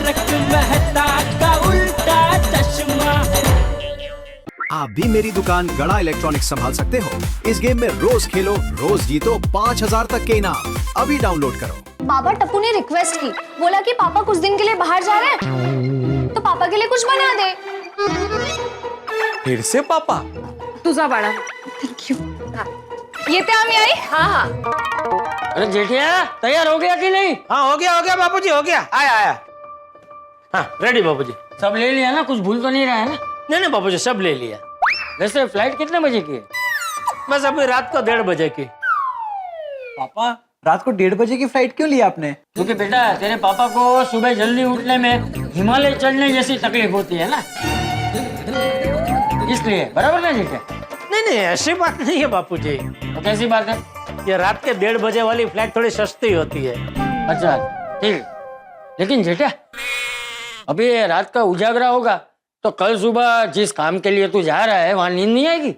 तारक मेहता का उल्टा चश्मा। आप भी मेरी दुकान गड़ा इलेक्ट्रॉनिक्स संभाल सकते हो। इस गेम में रोज खेलो, रोज जीतो 5000 तक के इनाम। अभी डाउनलोड करो। बाबा टप्पू ने रिक्वेस्ट की, बोला कि पापा कुछ दिन के लिए बाहर जा रहे हैं तो पापा के लिए कुछ बना दे। फिर से पापा? तुझा बड़ा थैंक यू। ये ते आमी आई। हाँ हाँ। अरे जेठिया तैयार हो गया कि नहीं? हाँ हो गया बापूजी, हो गया। आया। हाँ रेडी बापूजी। सब ले लिया ना? कुछ भूल तो नहीं रहा है ना? नहीं बापूजी, सब ले लिया। वैसे फ्लाइट कितने बजे की है? बस अभी रात को 1:30 बजे की। पापा रात को 1:30 बजे की फ्लाइट क्यों लिया आपने? क्योंकि बेटा तेरे पापा को सुबह जल्दी उठने में हिमालय चढ़ने जैसी तकलीफ होती है ना, इसलिए। बराबर ना जेठिया? नहीं ऐसी बात नहीं है बापूजी। तो कैसी बात है? ये रात के 1:30 बजे वाली फ्लाइट थोड़ी सस्ती होती है। अच्छा ठीक। लेकिन जेठिया अभी रात का उजागरा होगा तो कल सुबह जिस काम के लिए तू जा रहा है वहाँ नींद नहीं आएगी?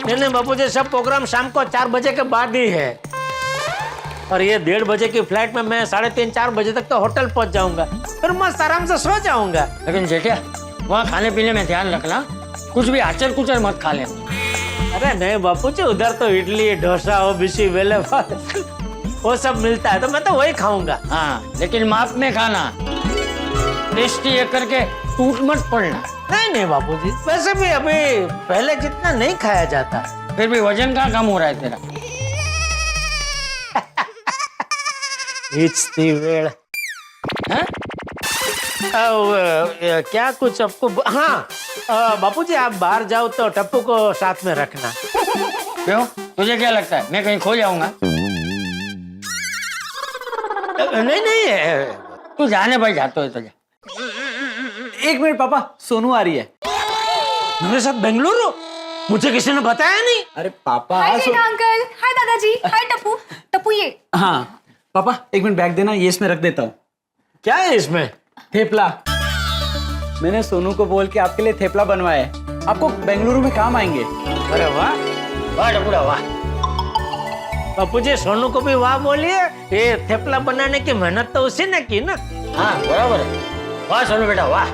नहीं बापूजी, सब प्रोग्राम शाम को 4 बजे के बाद ही है। और ये 1:30 बजे की फ्लाइट में मैं 3:30-4 बजे तक तो होटल पहुंच जाऊंगा, फिर मस्त आराम से सो जाऊंगा। लेकिन जेठिया वहाँ खाने पीने में ध्यान रखना, कुछ भी आचर कुचर मत खा लेना। अरे नहीं बापूजी, उधर तो इडली डोसा हो बिसी वेले वो सब मिलता है, तो मैं तो वही खाऊंगा। हाँ लेकिन माप में खाना, टेस्टी एक करके टूट मत पड़ना। नहीं बापूजी, वैसे भी अभी पहले जितना नहीं खाया जाता। फिर भी वजन कहाँ कम हो रहा है तेरा? इच्छती वेळ। हैं? क्या कुछ आपको? हाँ बापूजी, आप बाहर जाओ तो टप्पू को साथ में रखना। क्यों? तुझे क्या लगता है मैं कहीं खो जाऊंगा? नहीं तू जाने भाई, जाते हो तो जा। 1 मिनट पापा, सोनू आ रही है। मेरे साथ बेंगलुरु? मुझे किसी ने बताया नहीं। अरे पापा। हाय जेठा अंकल, हाय दादाजी, हाय टप्पू। टप्पू ये। हाँ पापा 1 मिनट बैग देना, ये इसमें रख देता हूँ। क्या है इसमें? थेपला। मैंने सोनू को बोल के आपके लिए थेपला बनवाया है, आपको बेंगलुरु में काम आएंगे। अरे वाह वाह टपुरा वाह। बापूजी, सोनू को भी वाह बोलिए। ये थेपला बनाने की मेहनत तो उसी ने की ना। हाँ बराबर है। वाह सोनू बेटा वाह।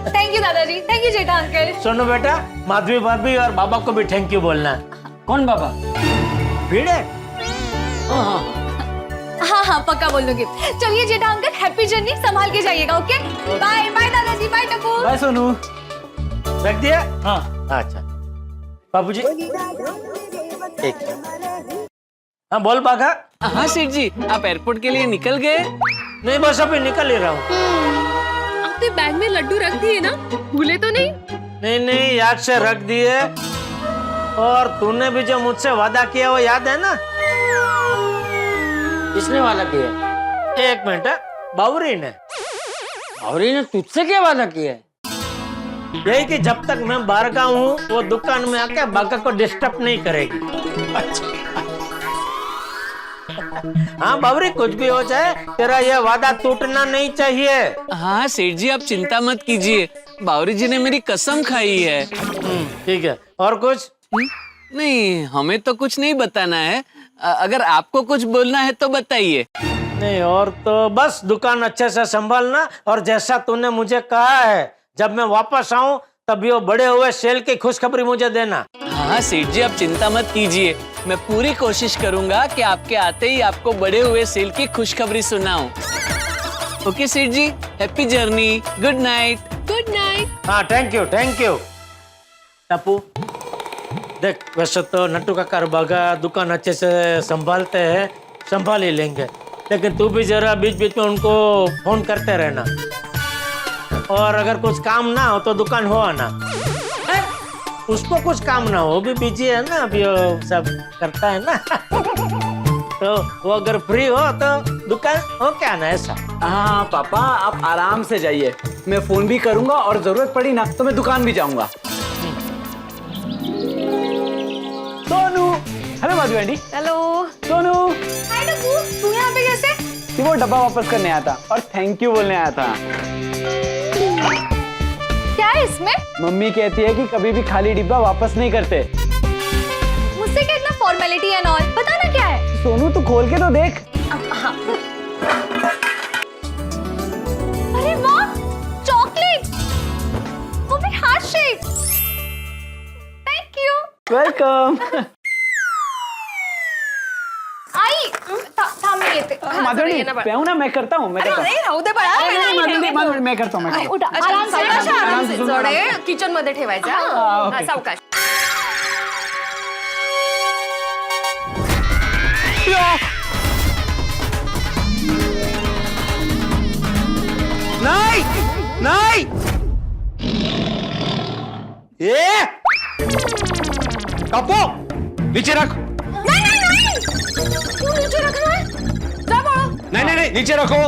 थैंक यू दादाजी, thank you Jetha uncle. Sonu बेटा, माधवी भाभी और बाबा को भी थैंक यू बोलना। कौन बाबा? भीड़ है। हाँ पक्का बोल दूंगी। चलिए जेठा अंकल, हैप्पी जर्नी, संभाल के जाइएगा। ओके बाय बाय दादाजी, बाय टप्पू। बाय सोनू। रख दिया? हाँ अच्छा बाबूजी एक। हाँ बोल बाघा। हाँ सेठ जी, आप एयरपोर्ट के लिए निकल गए? नहीं बस अभी निकल ही रहा हूँ। आपने बैग में लड्डू रख दिए ना, भूले तो नहीं? नहीं याद से रख दिए। और तूने भी जो मुझसे वादा किया वो याद है ना? किसने वादा किया? 1 मिनट। बावरी ने। बावरी ने तुझसे क्या वादा किया है? यही कि जब तक मैं बाहर का हूँ वो दुकान में आके बाघा को डिस्टर्ब नहीं करेगी। हाँ बावरी, कुछ भी हो जाए तेरा ये वादा टूटना नहीं चाहिए। हाँ सेठ जी, आप चिंता मत कीजिए, बावरी जी ने मेरी कसम खाई है। ठीक है। और कुछ? नहीं, हमें तो कुछ नहीं बताना है। अगर आपको कुछ बोलना है तो बताइए। नहीं और तो बस दुकान अच्छे से संभालना, और जैसा तूने मुझे कहा है जब मैं वापस आऊं तब ये बड़े हुए सेल की खुशखबरी मुझे देना। हाँ सेठ जी, आप चिंता मत कीजिए, मैं पूरी कोशिश करूंगा कि आपके आते ही आपको बड़े हुए सेल की खुशखबरी सुनाऊं। ओके सेठ जी, happy journey, good night. Good night. हाँ थैंक यू टप्पू। देख, वैसे तो नट्टू काका और बाघा दुकान अच्छे से संभालते हैं, संभाल ही लेंगे, लेकिन तू भी जरा बीच बीच में उनको फोन करते रहना। और अगर कुछ काम ना हो तो दुकान हो आना। उसको कुछ काम ना हो, भी बिजी है ना, अभी वो सब करता है ना। तो वो अगर फ्री हो तो दुकान हो क्या ना, ऐसा। हाँ पापा, आप आराम से जाइए, मैं फोन भी करूंगा और जरूरत पड़ी ना तो मैं दुकान भी जाऊंगा। Sonu. Hello Madhavi aunty. Hello Sonu. Hi Tappu, तू यहाँ पे कैसे? कि वो डब्बा वापस करने आया था और थैंक यू बोलने आया था। क्या है इसमें? मम्मी कहती है कि कभी भी खाली डिब्बा वापस नहीं करते। मुझसे क्या इतना फॉर्मेलिटी एंड ऑल, पता ना क्या है। सोनू तू खोल के तो देख। अरे वाह, वेलकम. आई थांब मी येते. माधुरी प्याऊ ना, मैं करता हूँ. नाही राहू दे बाळा. माधुरी मैं करता हूँ. उठा. आराम से, आराम से. जडे किचन मध्ये ठेवायचं. हा, सावकाश. नहीं नहीं ये कपो नीचे रख. तू नीचे रखना है? जा बाळा. नहीं नीचे रखो.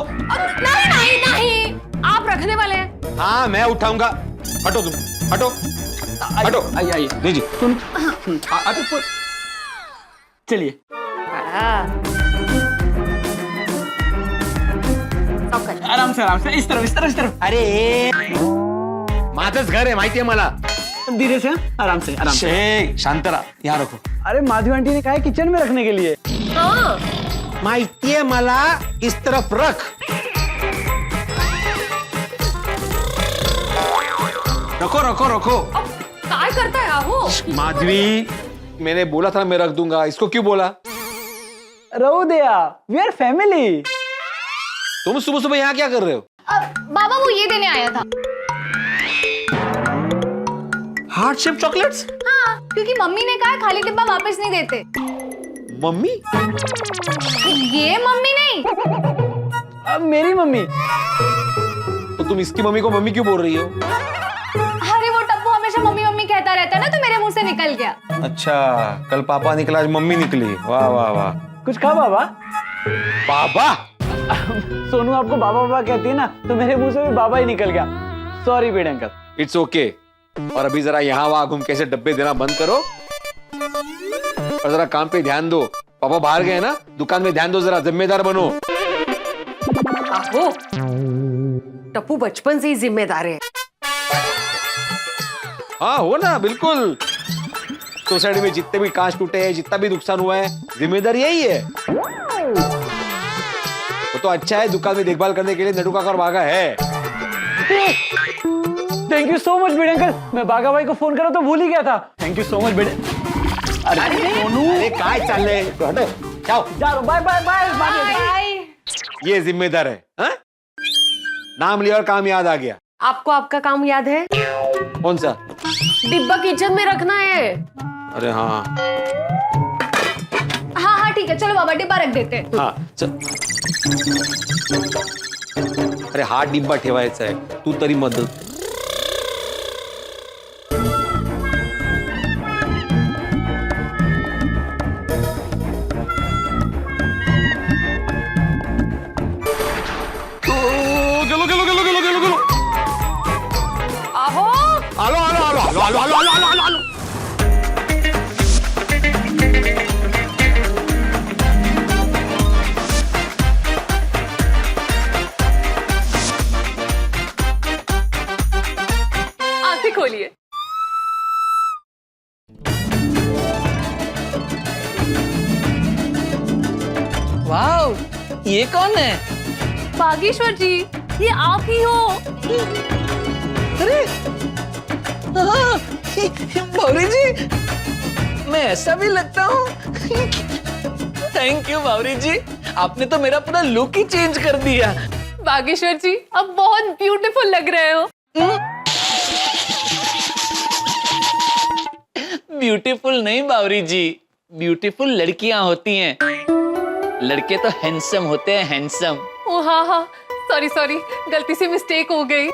नहीं नहीं नहीं, आप रखने वाले हैं. हाँ मैं उठाऊंगा. हटो तुम, हटो हटो. आइए लीजिए. सुन. चलिए. आराम से इस तरफ. अरे माझंच घर आहे माहितीये मला. धीरे से, आराम से. शांत रहा. यहाँ रखो. अरे माधवी आंटी ने कहा है किचन में रखने के लिए. माहितीये मला. इस तरफ रख. रखो रखो रखो. काय करताय आहो? माधवी मैंने बोला था मैं रख दूंगा. इसको क्यों बोला? रहो दया, वी आर फैमिली. तुम सुबह सुबह यहाँ क्या कर रहे हो? बाबा वो ये देने आया था. Heart shape chocolates. हाँ, क्योंकि मम्मी ने कहा खाली डिब्बा वापस नहीं देते. मम्मी? ये मम्मी नहीं. अब मेरी मम्मी. तो तुम इसकी मम्मी को मम्मी क्यों बोल रही हो? अरे वो टप्पू हमेशा मम्मी मम्मी कहता रहता है ना, तो मेरे मुंह से निकल गया. अच्छा, कल पापा निकला आज मम्मी निकली. वाह वाह वाह. कुछ खा बाबा. बाबा? सोनू आपको बाबा बाबा कहती है ना, तो मेरे मुंह से भी बाबा ही निकल गया. Sorry bed uncle. It's okay. और अभी जरा यहाँ वहां घूम कैसे डब्बे देना बंद करो और जरा काम पे ध्यान दो. पापा बाहर गए ना, दुकान में ध्यान दो. जरा जिम्मेदार बनो. आहो, टप्पू बचपन से ही जिम्मेदार है. हाँ हो ना, बिल्कुल. सोसाइटी में जितने भी कांच टूटे हैं, जितना भी नुकसान हुआ है, जिम्मेदारी यही है. वो तो अच्छा है, दुकान में देखभाल करने के लिए नटू काका और बागा है. Thank you so much bed uncle. मैं बागा भाई को फोन करा तो भूल ही गया था. थैंक यू सो मच बेड. अरे सोनू, अरे काय चालले? हटो, जाओ. जा रहा. Bye bye bye bye. ये जिम्मेदार है. हाँ? नाम लिया और काम याद आ गया. आपको आपका काम याद है? कौन सा? डिब्बा किचन में रखना है. अरे हाँ हाँ हाँ ठीक है, चलो बाबा डिब्बा रख देते हैं. हाँ चल. अरे हा डिब्बा ठेवायचा आहे. तू तरी मदत. गेलो. आहो, आलो. आंखें खोलिए. वाओ, ये कौन है? बागेश्वर जी, ये आप ही हो. अरे हाँ, बावरी जी, मैं ऐसा भी लगता हूँ. थैंक यू बावरी जी, आपने तो मेरा पूरा लुक ही चेंज कर दिया. बागेश्वर जी, अब बहुत ब्यूटीफुल लग रहे हो. ब्यूटीफुल नहीं बावरी जी, ब्यूटीफुल लड़कियां होती हैं. लड़के तो हैंडसम होते हैं, हैंडसम. ओ हाँ हाँ, सॉरी, गलती से मिस्टेक हो गई.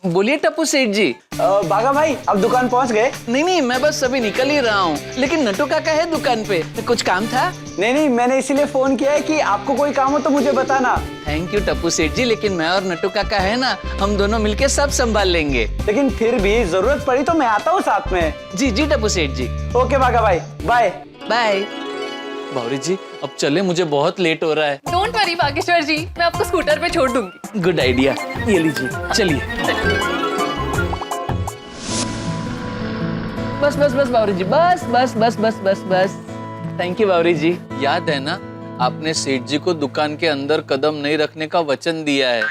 बोलिए टप्पू सेठ जी. बागा भाई अब दुकान पहुंच गए? नहीं, मैं बस अभी निकल ही रहा हूँ. लेकिन नटू काका है दुकान पे, कुछ काम था? नहीं, मैंने इसीलिए फोन किया है कि आपको कोई काम हो तो मुझे बताना. थैंक यू टप्पू सेठ जी, लेकिन मैं और नटू काका है ना, हम दोनों मिलके सब संभाल लेंगे. लेकिन फिर भी जरूरत पड़ी तो मैं आता हूँ साथ में. जी टप्पू सेठ जी. ओके बागा भाई, बाय. बाय. बावरी जी अब चले, मुझे बहुत लेट हो रहा है. डोंट वरी बागेश्वर जी, मैं आपको स्कूटर पे छोड़ दूंगी. Good idea. ये लीजिए, चलिए. बस बावरी जी, बस. थैंक यू बावरी जी. याद है ना, आपने सेठ जी को दुकान के अंदर कदम नहीं रखने का वचन दिया है.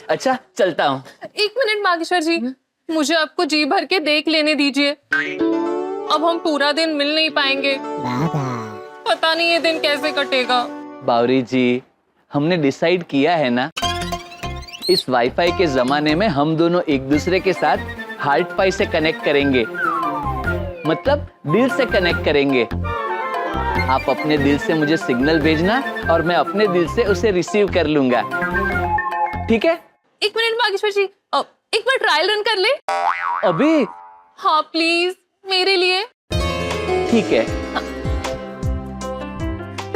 अच्छा चलता हूँ. 1 मिनट बागेश्वर जी, मुझे आपको जी भर के देख लेने दीजिए। अब हम पूरा दिन मिल नहीं पाएंगे। पता नहीं ये दिन कैसे कटेगा। बावरी जी, हमने डिसाइड किया है ना, इस वाईफाई के जमाने में हम दोनों एक दूसरे के साथ हार्ट पाई से कनेक्ट करेंगे, मतलब दिल से कनेक्ट करेंगे। आप अपने दिल से मुझे सिग्नल भेजना और मैं अपने दिल से उसे रिसीव कर लूंगा, ठीक है? 1 मिनट बागेश्वर जी, एक बार ट्रायल रन कर ले। अभी? हाँ प्लीज, मेरे लिए। ठीक है।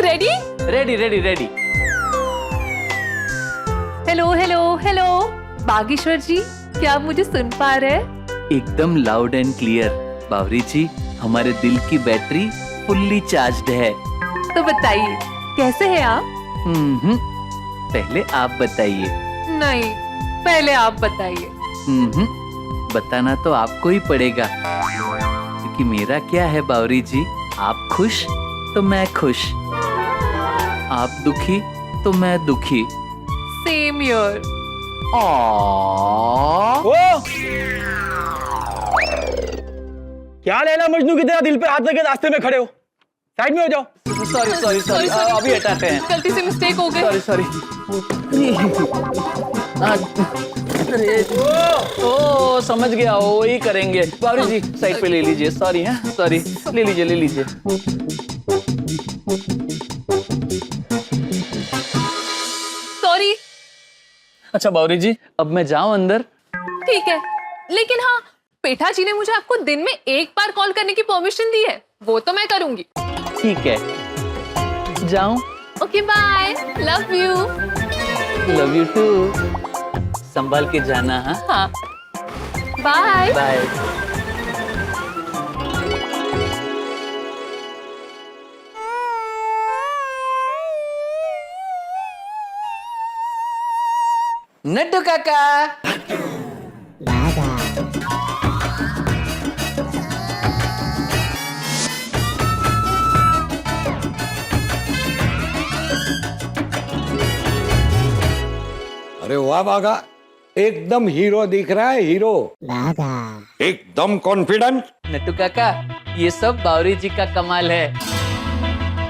Ready? Ready ready ready. Hello hello hello Bageshwar ji, क्या आप मुझे सुन पा रहे हैं? एकदम loud and clear. Bawri ji, हमारे दिल की बैटरी फुल्ली चार्ज्ड है। तो बताइए कैसे हैं आप? पहले आप बताइए। नहीं, पहले आप बताइए। बताना तो आपको ही पड़ेगा, क्योंकि मेरा क्या है बावरी जी, आप खुश तो मैं खुश, आप दुखी तो मैं दुखी। Same here. क्या लैला मजनू की तरह दिल पे हाथ रखे रास्ते में खड़े हो? साइड में हो जाओ। सॉरी सॉरी सॉरी, अभी हटाते हैं। गलती से मिस्टेक हो गई। सॉरी ओ समझ गया, वही करेंगे। बावरी जी साइड पे ले लीजिए। सॉरी है, सॉरी। ले लीजिए ले लीजिए। सॉरी। अच्छा बावरी जी, अब मैं जाऊं अंदर? ठीक है, लेकिन हाँ, पेठा जी ने मुझे आपको दिन में 1 बार कॉल करने की परमिशन दी है, वो तो मैं करूंगी। ठीक है, जाऊं? Okay bye, love you. Love you too. संभाल के जाना। हाँ हाँ, बाय बाय। नट्टू काका। अरे वाह बागा, एकदम हीरो दिख रहा है, हीरो। एकदम कॉन्फिडेंट। नट्टू काका, ये सब बावरी जी का कमाल है।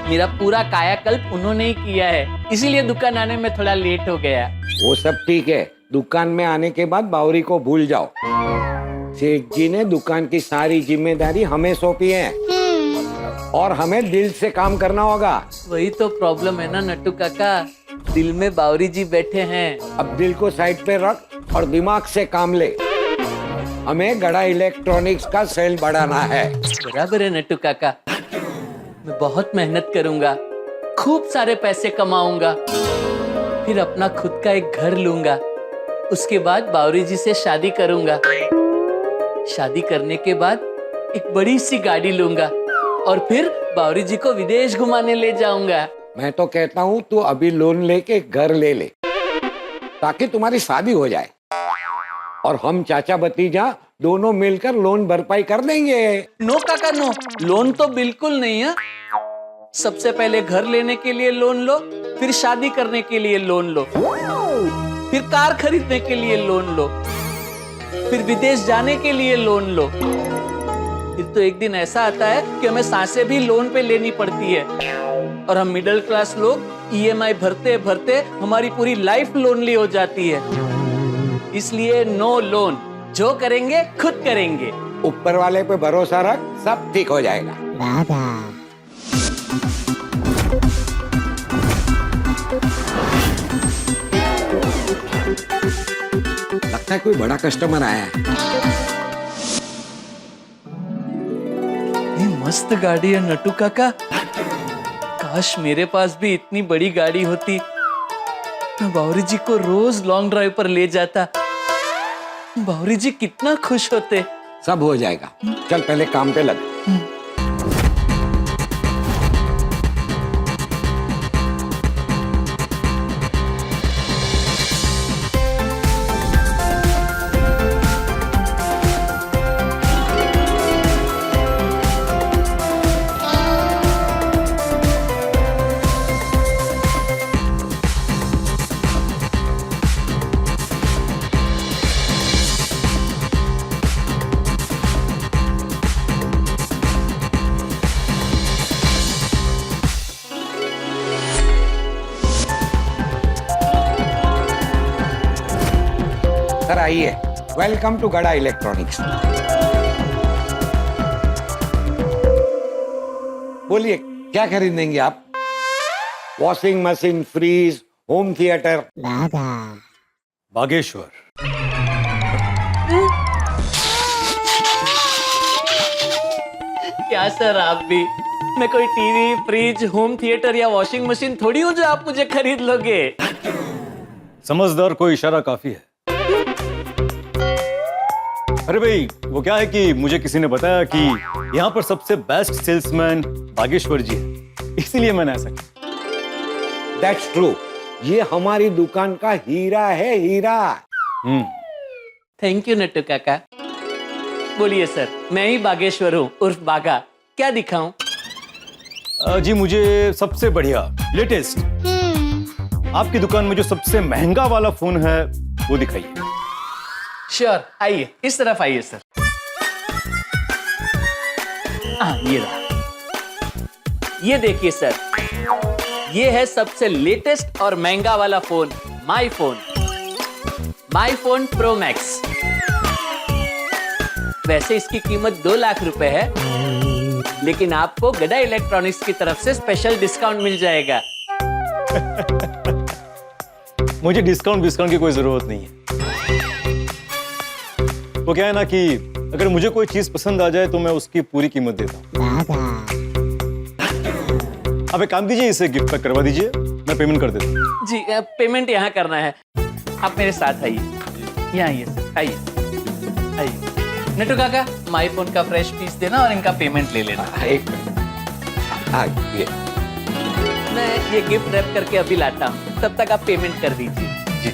मेरा पूरा कायाकल्प उन्होंने ही किया है, इसीलिए दुकान आने में थोड़ा लेट हो गया। वो सब ठीक है, दुकान में आने के बाद बावरी को भूल जाओ। सेठ जी ने दुकान की सारी जिम्मेदारी हमें सौंपी है और हमें दिल से काम करना होगा। वही तो प्रॉब्लम है ना नट्टू काका, दिल में बावरी जी बैठे हैं। अब दिल को साइड पे रख और दिमाग से काम ले। हमें गड़ा इलेक्ट्रॉनिक्स का सेल बढ़ाना है। बराबर है नट्टू काका, मैं बहुत मेहनत करूंगा, खूब सारे पैसे कमाऊंगा, फिर अपना खुद का एक घर लूंगा। उसके बाद बावरी जी से शादी करूंगा। शादी करने के बाद एक बड़ी सी गाड़ी लूंगा और फिर बावरी जी को विदेश घुमाने ले जाऊंगा। मैं तो कहता हूँ तू अभी लोन लेके घर ले ले, ताकि तुम्हारी शादी हो जाए और हम चाचा भतीजा दोनों मिलकर लोन भरपाई कर देंगे। नो काका नो, लोन तो बिल्कुल नहीं है। सबसे पहले घर लेने के लिए लोन लो, फिर शादी करने के लिए लोन लो, फिर कार खरीदने के लिए लोन लो, फिर विदेश जाने के लिए लोन लो। फिर तो एक दिन ऐसा आता है कि हमें सांसें भी लोन पे लेनी पड़ती है और हम मिडिल क्लास लोग ईएमआई भरते भरते हमारी पूरी लाइफ लोनली हो जाती है। इसलिए नो लोन, जो करेंगे खुद करेंगे। ऊपर वाले पे भरोसा रख, सब ठीक हो जाएगा। लगता है कोई बड़ा कस्टमर आया है। ये मस्त गाड़ी है नट्टू काका, काश मेरे पास भी इतनी बड़ी गाड़ी होती, मैं बावरी जी को रोज लॉन्ग ड्राइव पर ले जाता। बावरी जी कितना खुश होते। सब हो जाएगा, चल पहले काम पे लग। सर आइए, वेलकम टू गड़ा इलेक्ट्रॉनिक्स। बोलिए क्या खरीदेंगे आप? Washing machine, fridge, home theatre? Bageshwar. क्या सर आप भी? मैं कोई टीवी, फ्रिज, होम थिएटर या वॉशिंग मशीन थोड़ी हूँ जो आप मुझे खरीद लोगे। समझदार को इशारा काफी है। अरे भाई, वो क्या है कि मुझे किसी ने बताया कि यहाँ पर सबसे बेस्ट सेल्समैन बागेश्वर जी है, इसीलिए मैंने ऐसा किया। दैट्स ट्रू, ये हमारी दुकान का हीरा है, हीरा। थैंक यू नट्टू काका। बोलिए सर, मैं ही बागेश्वर हूँ उर्फ बागा। क्या दिखाऊं? जी मुझे सबसे बढ़िया लेटेस्ट आपकी दुकान में जो सबसे महंगा वाला फोन है वो दिखाइए। श्योर, आइए इस तरफ आइए सर। ये रहा। ये देखिए सर, ये है सबसे लेटेस्ट और महंगा वाला phone, my phone pro max. वैसे इसकी कीमत 2 लाख रुपए है, लेकिन आपको गड़ा इलेक्ट्रॉनिक्स की तरफ से स्पेशल डिस्काउंट मिल जाएगा। मुझे डिस्काउंट की कोई जरूरत नहीं है। वो क्या है ना कि अगर मुझे कोई चीज पसंद आ जाए तो मैं उसकी पूरी कीमत देता हूँ। आप एक काम कीजिए, इसे गिफ्ट पैक करवा दीजिए, मैं पेमेंट कर देता हूँ। जी पेमेंट यहाँ करना है। आप मेरे साथ आइए, यहाँ आइए सर, आइए आइए। नट्टू काका, माई फोन का फ्रेश पीस देना और इनका पेमेंट ले लेना। एक मिनट, ये मैं ये गिफ्ट रैप करके अभी लाता हूँ, तब तक आप पेमेंट कर दीजिए। जी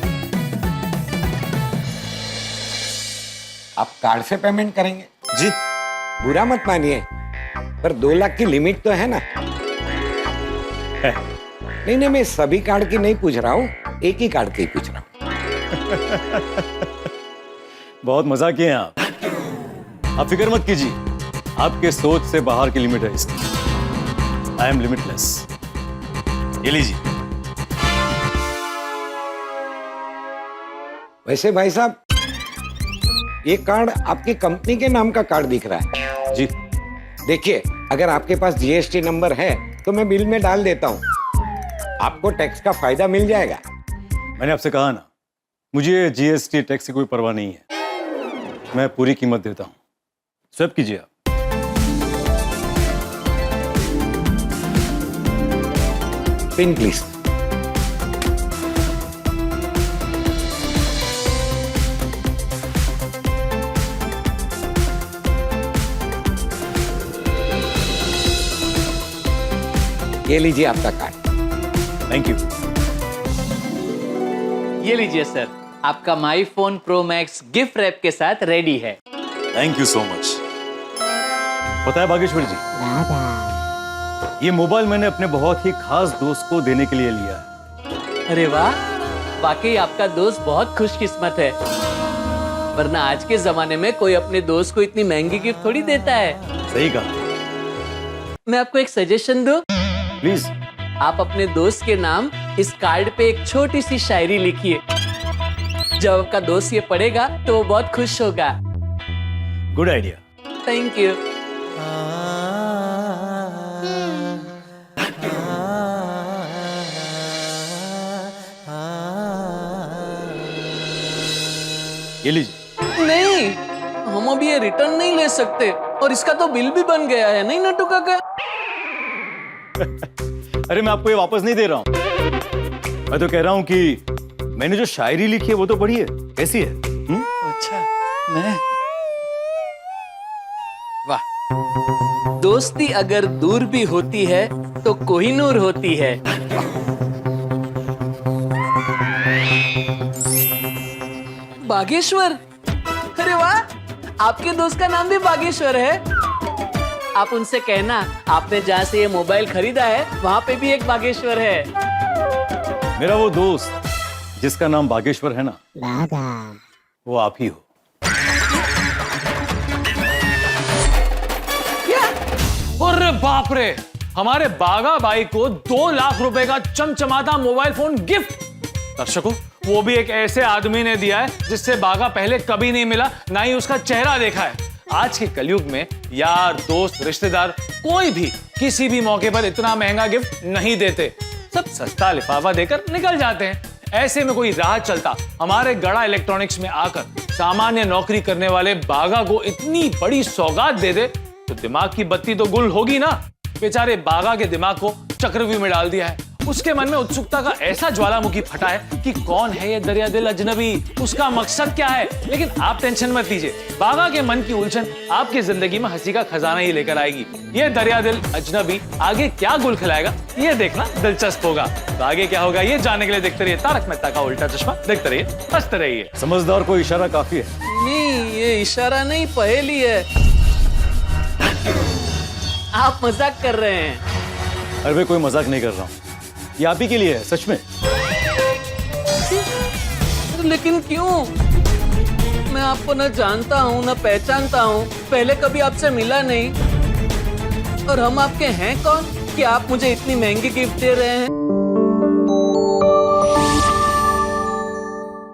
आप कार्ड से पेमेंट करेंगे? जी। बुरा मत मानिए, पर 2 लाख की लिमिट तो है ना? है। नहीं, मैं सभी कार्ड की नहीं पूछ रहा हूँ, एक ही कार्ड की पूछ रहा हूँ। बहुत मजा किए हैं आप फिक्र मत कीजिए, आपके सोच से बाहर की लिमिट है इसकी। I am limitless. ये लीजिए। वैसे भाई साहब, ये कार्ड आपकी कंपनी के नाम का कार्ड दिख रहा है। जी देखिए, अगर आपके पास जीएसटी नंबर है तो मैं बिल में डाल देता हूँ, आपको टैक्स का फायदा मिल जाएगा। मैंने आपसे कहा ना, मुझे जीएसटी टैक्स की कोई परवाह नहीं है, मैं पूरी कीमत देता हूँ। स्वैप कीजिए आप। Pin please. ये लीजिए आपका कार्ड। Thank you. ये लीजिए सर, आपका my phone pro max gift wrap के साथ रेडी है। Thank you so much. पता है बागेश्वर जी, ये मोबाइल मैंने अपने बहुत ही खास दोस्त को देने के लिए लिया है। अरे वाह, वाकई आपका दोस्त बहुत खुशकिस्मत है, वरना आज के जमाने में कोई अपने दोस्त को इतनी महंगी गिफ्ट थोड़ी देता है। सही कहा। मैं आपको एक सजेशन दूं? प्लीज। आप अपने दोस्त के नाम इस कार्ड पे एक छोटी सी शायरी लिखिए। जब आपका दोस्त ये पढ़ेगा तो वो बहुत खुश होगा। Good idea. Thank you. ये लीजिए। नहीं, हम अभी ये रिटर्न नहीं ले सकते, और इसका तो बिल भी बन गया है, नहीं नट्टू काका? अरे मैं आपको ये वापस नहीं दे रहा हूं, मैं तो कह रहा हूं कि मैंने जो शायरी लिखी है वो तो पढ़िए, कैसी है? अच्छा, मैं वाह। दोस्ती अगर दूर भी होती है तो कोहिनूर होती है। बागेश्वर, अरे वाह, आपके दोस्त का नाम भी बागेश्वर है। आप उनसे कहना, आपने जहाँ से ये मोबाइल खरीदा है वहाँ पे भी एक बागेश्वर है। मेरा वो दोस्त जिसका नाम बागेश्वर है ना, वो आप ही हो। अरे बाप रे, हमारे बागा भाई को 2 लाख रुपए का चमचमाता मोबाइल फोन गिफ्ट। दर्शकों, वो भी एक ऐसे आदमी ने दिया है जिससे बागा पहले कभी नहीं मिला, ना ही उसका चेहरा देखा है। आज के कलयुग में यार, दोस्त, रिश्तेदार कोई भी किसी भी मौके पर इतना महंगा गिफ्ट नहीं देते। सब सस्ता लिफाफा देकर निकल जाते हैं। ऐसे में कोई राह चलता हमारे गड़ा इलेक्ट्रॉनिक्स में आकर सामान्य नौकरी करने वाले बागा को इतनी बड़ी सौगात दे दे तो दिमाग की बत्ती तो गुल होगी ना। बेचारे बागा के दिमाग को चक्रव्यूह में डाल दिया है। उसके मन में उत्सुकता का ऐसा ज्वालामुखी फटा है कि कौन है ये दरिया दिल अजनबी, उसका मकसद क्या है। लेकिन आप टेंशन मत लीजिए, बागा के मन की उलझन आपकी जिंदगी में हंसी का खजाना ही लेकर आएगी। ये दरिया दिल अजनबी आगे क्या गुल खिलाएगा ये देखना दिलचस्प होगा। तो आगे क्या होगा ये जानने के लिए देखते रहिए तारक मेहता का उल्टा चश्मा। देखते रहिए, हंसते रहिए। समझदार को इशारा काफी है। नहीं, ये इशारा नहीं, पहेली है। आप मजाक कर रहे हैं। अरे भाई, कोई मजाक नहीं कर रहा हूँ, ये आप ही के लिए है, सच में। लेकिन क्यों? मैं आपको न जानता हूँ न पहचानता हूँ, पहले कभी आपसे मिला नहीं। और हम आपके हैं कौन कि आप मुझे इतनी महंगी गिफ्ट दे रहे हैं?